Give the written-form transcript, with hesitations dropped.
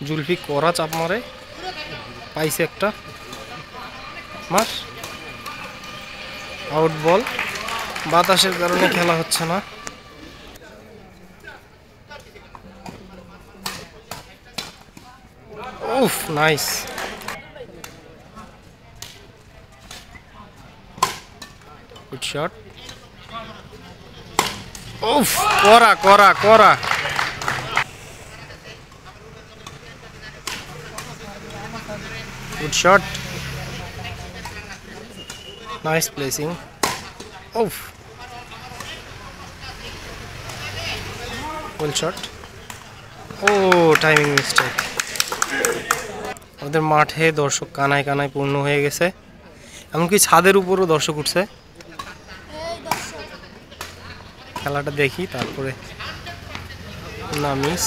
জুলফি করা চাপ মারে, পাইছে একটা মার। আউট বল, বাতাসের কারণে খেলা হচ্ছে না। উফ, নাইস। Good shot. উফ, করা করা করা। Good shot, nice placing. উফ, ওয়েল শট। ও, টাইমিং মিস্টেক। আমাদের মাঠে দর্শক কানায় কানায় পূর্ণ হয়ে গেছে, এমনকি ছাদের উপরও দর্শক উঠছে। খেলাটা দেখি তারপরে না মিস।